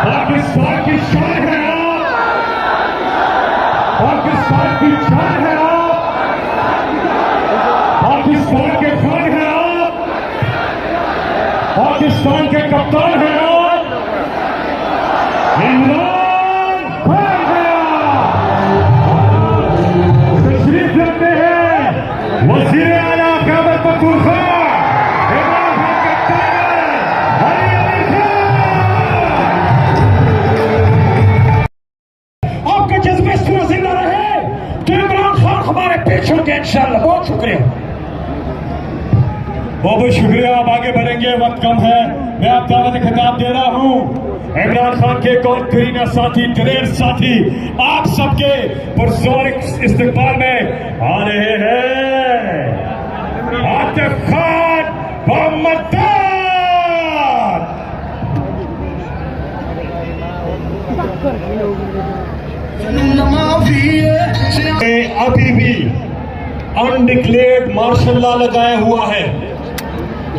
पाकिस्तान की शान है आप, पाकिस्तान की शान है आप, पाकिस्तान के खान है आप, पाकिस्तान के कप्तान है आप। इमरान खान गया, तशरीफ रखते हैं वज़ीर आला क़यादत पख्तूनख्वा इमरान खान के टाइगर अली अली खान। आपके जज्बे सूरज जिंदा रहे तो इमरान खान हमारे पीछे होंगे इंशाअल्लाह। बहुत शुक्रिया, बहुत शुक्रिया। आप आगे बढ़ेंगे, वक्त कम है। मैं आप दावत खिताब दे रहा हूं इमरान खान के कौन करीना साथी, दिलेर साथी, आप सबके पुरजोर इस्तकबाल में आ रहे हैं आतिफ खान मोहम्मद। अभी भी अनडिक्लेयर्ड मार्शल लॉ लगाया हुआ है,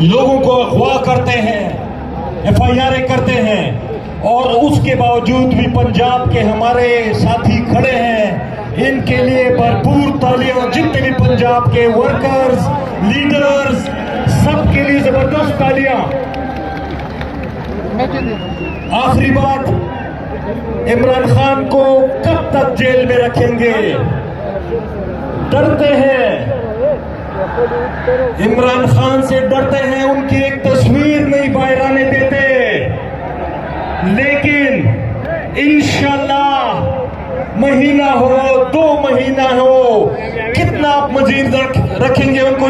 लोगों को अगवा करते हैं, FIR करते हैं, और उसके बावजूद भी पंजाब के हमारे साथी खड़े हैं। इनके लिए भरपूर तालियां, जितने भी पंजाब के वर्कर्स, लीडर्स, सबके लिए जबरदस्त तालियां। आखिरी बात, इमरान खान को कब तक जेल में रखेंगे? डरते हैं, इमरान खान से डरते हैं, उनकी एक तस्वीर नहीं बाहर आने देते। लेकिन इंशाल्लाह महीना हो, 2 महीना हो, कितना आप मजीद रखेंगे उनको?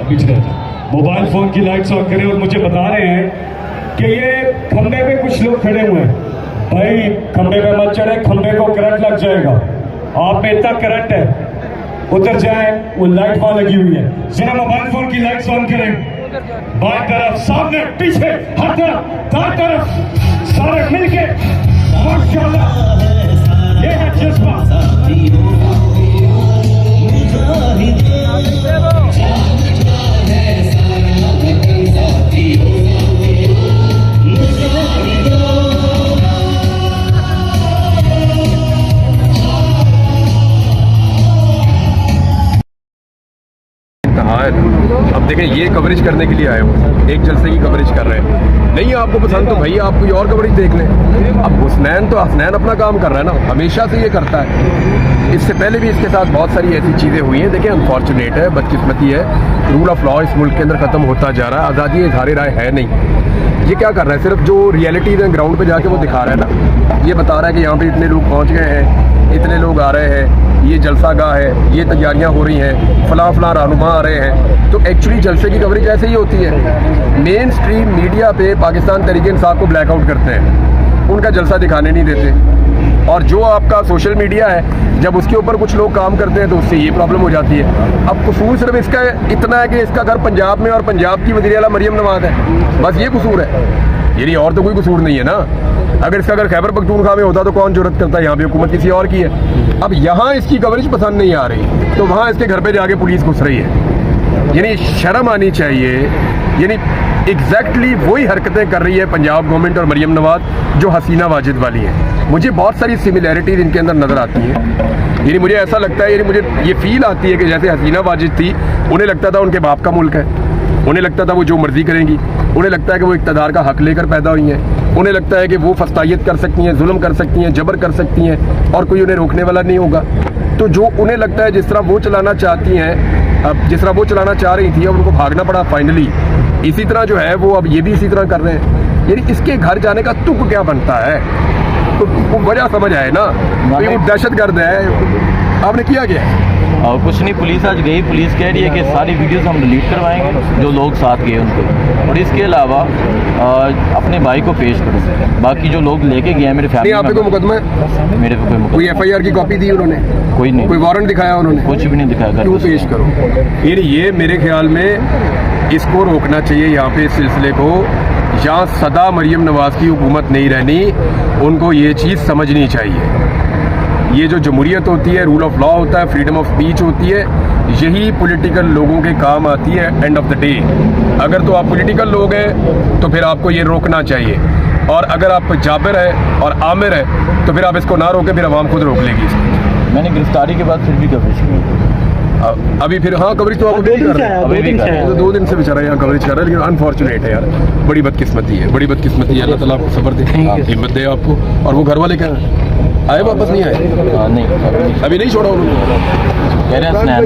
अभी मोबाइल फोन की लाइट्स ऑन करें और मुझे बता रहे हैं कि ये खंबे पे कुछ लोग खड़े हुए हैं। भाई खंबे पे मत चढ़े, खंबे को करंट लग जाएगा। आप में इतना करंट है, उतर जाए, वो लाइट वहां लगी हुई है। जरा मोबाइल फोन की लाइट्स ऑन करें। बाएं तरफ, सामने, पीछे, हर तरफ, दाएं तरफ, सारे मिलके माशाअल्लाह, ये है जज्बा। अब देखें, ये कवरेज करने के लिए आए हो, एक जलसे की कवरेज कर रहे हैं। नहीं आपको पसंद तो भाई आप कोई और कवरेज देख लें। अब हसनैन अपना काम कर रहा है ना, हमेशा से ये करता है। इससे पहले भी इसके साथ बहुत सारी ऐसी चीज़ें हुई हैं। देखिए अनफॉर्चुनेट है, बदकिस्मती है, रूल ऑफ लॉ इस मुल्क के अंदर ख़त्म होता जा रहा है, आज़ादी इज़हार राय है नहीं। ये क्या कर रहा है, सिर्फ जो रियलिटीज़ हैं ग्राउंड पे जाके वो दिखा रहा है ना। ये बता रहा है कि यहाँ पे इतने लोग पहुँच गए हैं, इतने लोग आ रहे हैं, ये जलसा गाह है, ये तैयारियां हो रही हैं, फलां फलां रहनुमा आ रहे हैं। तो एक्चुअली जलसे की कवरेज ऐसे ही होती है। मेन स्ट्रीम मीडिया पे पाकिस्तान तहरीक इंसाफ को ब्लैकआउट करते हैं, उनका जलसा दिखाने नहीं देते। और जो आपका सोशल मीडिया है, जब उसके ऊपर कुछ लोग काम करते हैं तो उससे ये प्रॉब्लम हो जाती है। अब कसूर सिर्फ इसका इतना है कि इसका घर पंजाब में और पंजाब की वज़ीर आला मरियम नवाज है, बस ये कसूर है, यानी और तो कोई कसूर नहीं है ना। अगर इसका अगर खैबर पख्तूनख्वा में होता तो कौन जुर्रत करता है, यहाँ पे हुकूमत किसी और की है। अब यहाँ इसकी कवरेज पसंद नहीं आ रही तो वहाँ इसके घर पे जाके पुलिस घुस रही है, यानी शर्म आनी चाहिए। यानी एग्जैक्टली वही हरकतें कर रही है पंजाब गवर्नमेंट और मरियम नवाज जो हसीना वाजिद वाली है। मुझे बहुत सारी सिमिलैरिटीज इनके अंदर नज़र आती हैं। यानी मुझे ऐसा लगता है, यानी मुझे ये फील आती है कि जैसे हसीना वाजिद थी, उन्हें लगता था उनके बाप का मुल्क है, उन्हें लगता था वो जो मर्जी करेंगी, उन्हें लगता है कि वो इक़्तिदार का हक लेकर पैदा हुई हैं, उन्हें लगता है कि वो फस्तायत कर सकती हैं, जुल्म कर सकती हैं, जबर कर सकती हैं और कोई उन्हें रोकने वाला नहीं होगा। तो जो उन्हें लगता है जिस तरह वो चलाना चाहती हैं, अब जिस तरह वो चलाना चाह रही थी, अब उनको भागना पड़ा फाइनली, इसी तरह जो है वो अब ये भी इसी तरह कर रहे हैं। यानी इसके घर जाने का तुक क्या बनता है, तो वो वजह समझ आए ना, वो दहशतगर्द है। आपने किया क्या? और कुछ नहीं, पुलिस आज गई, पुलिस कह रही है कि सारी वीडियोस हम डिलीट करवाएंगे जो लोग साथ गए उनको, और इसके अलावा अपने भाई को पेश करो। बाकी जो लोग लेके गए हैं मेरे फैमिली, आप पे कोई मुकदमा है? मेरे पे कोई FIR की कॉपी दी उन्होंने? कोई नहीं। कोई वारंट दिखाया उन्होंने? कुछ भी नहीं दिखाया। क्यों पेश करो? ये मेरे ख्याल में इसको रोकना चाहिए यहाँ पे इस सिलसिले को। जहाँ सदा मरियम नवाज की हुकूमत नहीं रहनी, उनको ये चीज़ समझनी चाहिए। ये जो जमहूरियत होती है, रूल ऑफ लॉ होता है, फ्रीडम ऑफ स्पीच होती है, यही पॉलिटिकल लोगों के काम आती है एंड ऑफ द डे। अगर तो आप पॉलिटिकल लोग हैं तो फिर आपको ये रोकना चाहिए, और अगर आप जाबिर है और आमिर है तो फिर आप इसको ना रोकें, फिर आवाम खुद रोक लेगी इसको। मैंने गिरफ्तारी के बाद फिर भी कवरेज की। अभी फिर हाँ कवरेज तो आप अभी भी कर रहे हैं, अभी भी कर रहे हैं। तो 2 दिन से बेचारा यहाँ कवरेज कर रहा है, लेकिन अनफॉर्चुनेट है यार, बड़ी बदकिस्मती है, बड़ी बदकिस्मती है। अल्लाह ताला आपको सब्र दे, हिम्मत दे आपको। और वो घर वाले क्या आए, वापस नहीं आए? नहीं अभी नहीं छोड़ा उन्होंने, कह रहे हैं स्नैप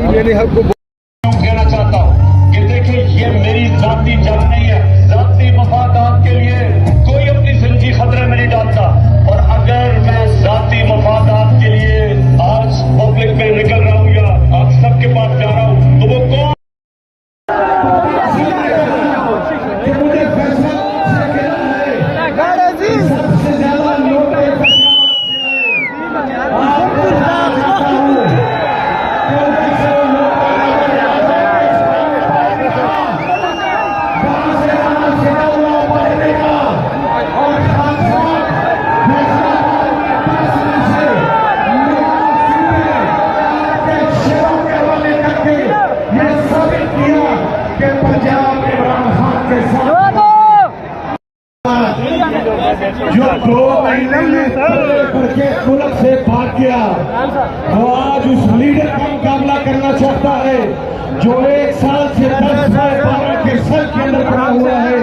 कहना चाहता हूँ कि देखिए ये मेरी जाती जंग नहीं है, जाती मफादात के लिए कोई अपनी जिंदगी खतरे में नहीं डालता। और अगर मैं जाती मफादात के लिए आज पब्लिक में निकल रहा हूँ या आप सबके पास जा रहा हूँ, तो वो कौन मुझे फैसला सबसे ज्यादा लोग जो 2 महीने में करके मुल्क से भाग गया, वो आज उस लीडर का मुकाबला करना चाहता है जो 1 साल से 10 साल 12 के साल के अंदर पड़ा हुआ है।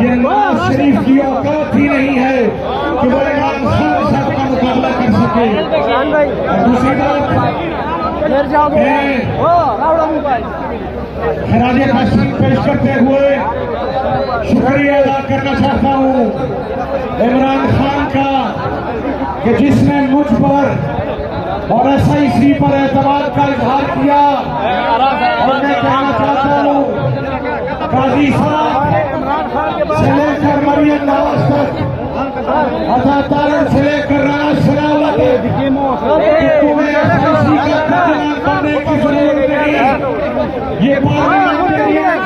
ये नवाज शरीफ की औकात ही नहीं है कि वो इमरान खान साहब का मुकाबला कर सके। और दूसरी बात, खराज तहसीन पेश करते हुए शुक्रिया अदा करना चाहता हूँ इमरान खान का कि जिसने मुझ पर और SIC पर एतमाद का इजहार किया। और मैं कहना चाहता हूँ काजी साहब से लेकर मरियम नवाज तक, अता तारड़ से लेकर राना सनाउल्लाह तक, तुम्हें SIC का कारकुन बनने की जरूरत नहीं। ये पार्लियामेंटेरियन,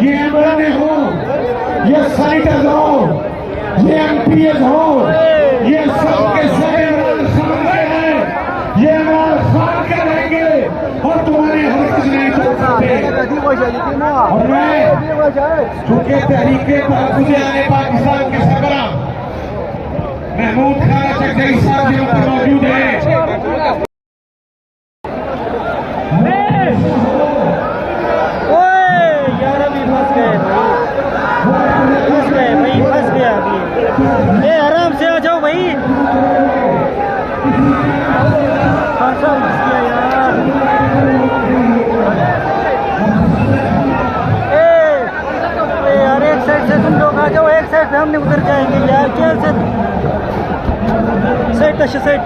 ये MLA हो, ये सेनेटर हो, ये MPs हो, ये सब के सब इमरान खान के हैं, ये इमरान खान के रहेंगे और तुम्हारे हरकत नहीं छोड़ सकते। और मैं चूंकि तहरीके तहफ़्फ़ुज़ आने पाकिस्तान के सरबराह महमूद खान चकधरी साहब जी पर मौजूद हैं। आराम से आ जाओ भाई। यार एक साइड से तुम लोग आ जाओ, एक साइड पे हमने उधर जाएंगे यार। क्या साइड